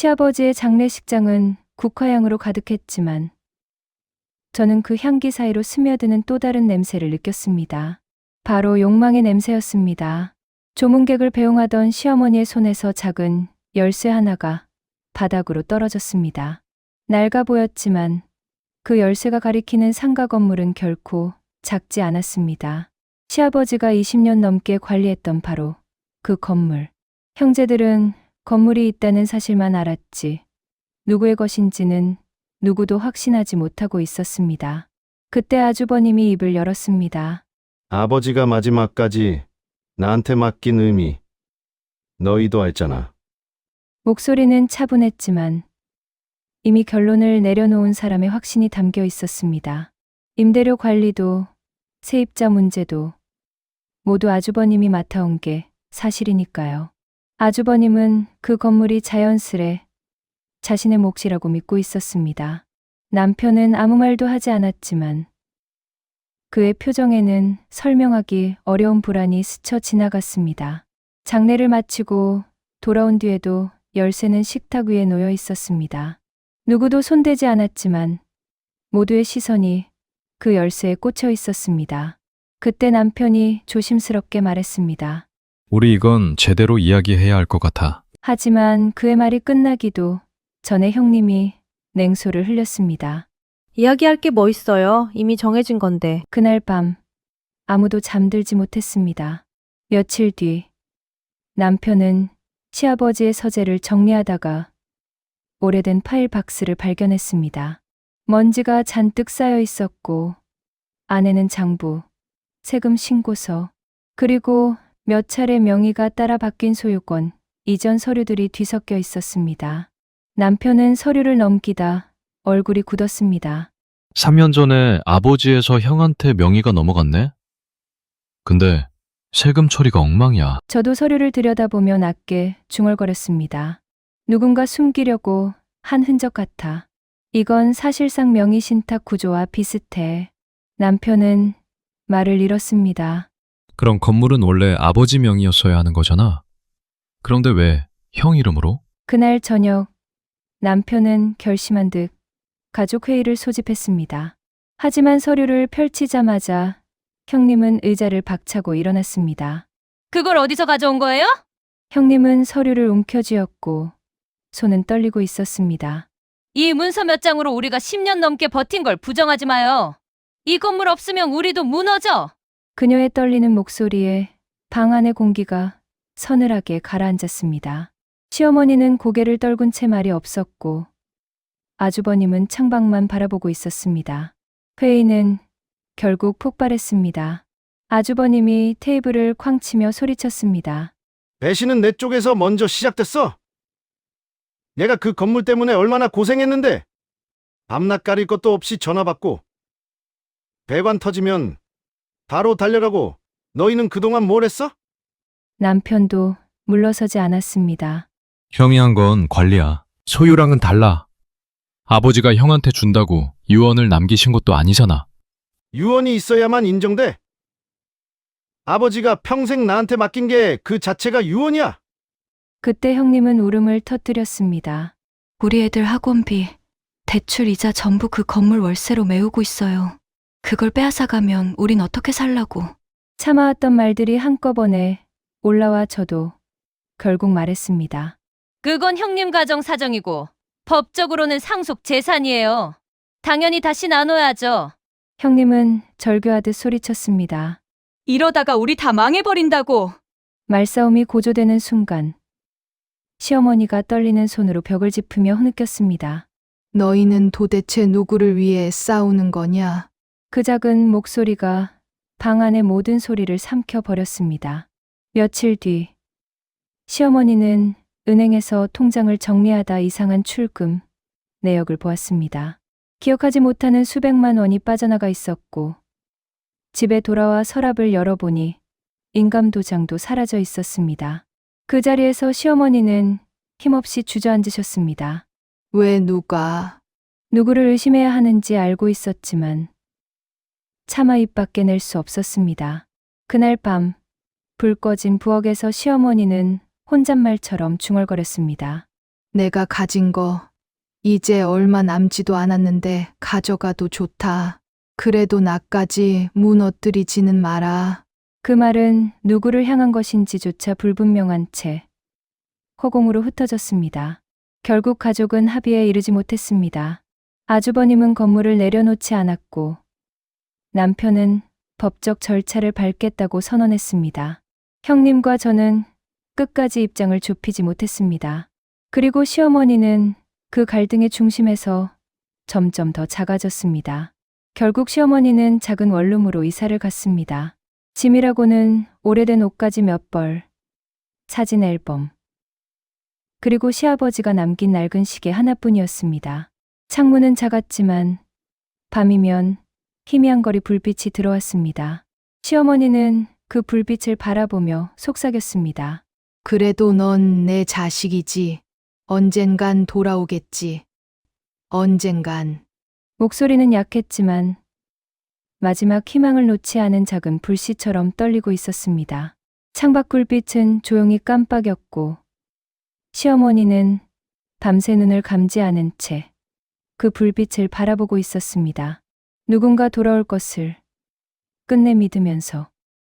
시아버지의 장례식장은 국화향으로 가득했지만 저는 그 향기 사이로 스며드는 또 다른 냄새를 느꼈습니다. 바로 욕망의 냄새였습니다. 조문객을 배웅하던 시어머니의 손에서 작은 열쇠 하나가 바닥으로 떨어졌습니다. 낡아 보였지만 그 열쇠가 가리키는 상가 건물은 결코 작지 않았습니다. 시아버지가 20년 넘게 관리했던 바로 그 건물. 형제들은 건물이 있다는 사실만 알았지 누구의 것인지는 누구도 확신하지 못하고 있었습니다. 그때 아주버님이 입을 열었습니다. 아버지가 마지막까지 나한테 맡긴 의미, 너희도 알잖아. 목소리는 차분했지만 이미 결론을 내려놓은 사람의 확신이 담겨 있었습니다. 임대료 관리도 세입자 문제도 모두 아주버님이 맡아온 게 사실이니까요. 아주버님은 그 건물이 자연스레 자신의 몫이라고 믿고 있었습니다. 남편은 아무 말도 하지 않았지만 그의 표정에는 설명하기 어려운 불안이 스쳐 지나갔습니다. 장례를 마치고 돌아온 뒤에도 열쇠는 식탁 위에 놓여 있었습니다. 누구도 손대지 않았지만 모두의 시선이 그 열쇠에 꽂혀 있었습니다. 그때 남편이 조심스럽게 말했습니다. 우리 이건 제대로 이야기해야 할 것 같아. 하지만 그의 말이 끝나기도 전에 형님이 냉소를 흘렸습니다. 이야기할 게 뭐 있어요? 이미 정해진 건데. 그날 밤 아무도 잠들지 못했습니다. 며칠 뒤 남편은 시아버지의 서재를 정리하다가 오래된 파일 박스를 발견했습니다. 먼지가 잔뜩 쌓여 있었고 안에는 장부, 세금 신고서, 그리고 몇 차례 명의가 따라 바뀐 소유권, 이전 서류들이 뒤섞여 있었습니다. 남편은 서류를 넘기다 얼굴이 굳었습니다. 3년 전에 아버지에서 형한테 명의가 넘어갔네? 근데 세금 처리가 엉망이야. 저도 서류를 들여다보며 낮게 중얼거렸습니다. 누군가 숨기려고 한 흔적 같아. 이건 사실상 명의 신탁 구조와 비슷해. 남편은 말을 잃었습니다. 그럼 건물은 원래 아버지 명의였어야 하는 거잖아. 그런데 왜 형 이름으로? 그날 저녁 남편은 결심한 듯 가족 회의를 소집했습니다. 하지만 서류를 펼치자마자 형님은 의자를 박차고 일어났습니다. 그걸 어디서 가져온 거예요? 형님은 서류를 움켜쥐었고 손은 떨리고 있었습니다. 이 문서 몇 장으로 우리가 10년 넘게 버틴 걸 부정하지 마요. 이 건물 없으면 우리도 무너져. 그녀의 떨리는 목소리에 방 안의 공기가 서늘하게 가라앉았습니다. 시어머니는 고개를 떨군 채 말이 없었고 아주버님은 창밖만 바라보고 있었습니다. 회의는 결국 폭발했습니다. 아주버님이 테이블을 쾅 치며 소리쳤습니다. 배신은 내 쪽에서 먼저 시작됐어. 내가 그 건물 때문에 얼마나 고생했는데. 밤낮 가릴 것도 없이 전화 받고. 배관 터지면 바로 달려가고. 너희는 그동안 뭘 했어? 남편도 물러서지 않았습니다. 형이 한 건 관리야. 소유랑은 달라. 아버지가 형한테 준다고 유언을 남기신 것도 아니잖아. 유언이 있어야만 인정돼. 아버지가 평생 나한테 맡긴 게 그 자체가 유언이야. 그때 형님은 울음을 터뜨렸습니다. 우리 애들 학원비, 대출 이자 전부 그 건물 월세로 메우고 있어요. 그걸 빼앗아가면 우린 어떻게 살라고. 참아왔던 말들이 한꺼번에 올라와 저도 결국 말했습니다. 그건 형님 가정 사정이고 법적으로는 상속 재산이에요. 당연히 다시 나눠야죠. 형님은 절규하듯 소리쳤습니다. 이러다가 우리 다 망해버린다고. 말싸움이 고조되는 순간 시어머니가 떨리는 손으로 벽을 짚으며 흐느꼈습니다. 너희는 도대체 누구를 위해 싸우는 거냐? 그 작은 목소리가 방 안의 모든 소리를 삼켜버렸습니다. 며칠 뒤 시어머니는 은행에서 통장을 정리하다 이상한 출금 내역을 보았습니다. 기억하지 못하는 수백만 원이 빠져나가 있었고 집에 돌아와 서랍을 열어보니 인감도장도 사라져 있었습니다. 그 자리에서 시어머니는 힘없이 주저앉으셨습니다. 왜 누가? 누구를 의심해야 하는지 알고 있었지만 차마 입 밖에 낼 수 없었습니다. 그날 밤 불 꺼진 부엌에서 시어머니는 혼잣말처럼 중얼거렸습니다. 내가 가진 거 이제 얼마 남지도 않았는데 가져가도 좋다. 그래도 나까지 무너뜨리지는 마라. 그 말은 누구를 향한 것인지조차 불분명한 채 허공으로 흩어졌습니다. 결국 가족은 합의에 이르지 못했습니다. 아주버님은 건물을 내려놓지 않았고 남편은 법적 절차를 밟겠다고 선언했습니다. 형님과 저는 끝까지 입장을 좁히지 못했습니다. 그리고 시어머니는 그 갈등의 중심에서 점점 더 작아졌습니다. 결국 시어머니는 작은 원룸으로 이사를 갔습니다. 짐이라고는 오래된 옷가지 몇 벌, 사진 앨범, 그리고 시아버지가 남긴 낡은 시계 하나뿐이었습니다. 창문은 작았지만 밤이면 희미한 거리 불빛이 들어왔습니다. 시어머니는 그 불빛을 바라보며 속삭였습니다. 그래도 넌 내 자식이지. 언젠간 돌아오겠지. 언젠간. 목소리는 약했지만 마지막 희망을 놓지 않은 작은 불씨처럼 떨리고 있었습니다. 창밖 불빛은 조용히 깜빡였고 시어머니는 밤새 눈을 감지 않은 채 그 불빛을 바라보고 있었습니다. 누군가 돌아올 것을 끝내 믿으면서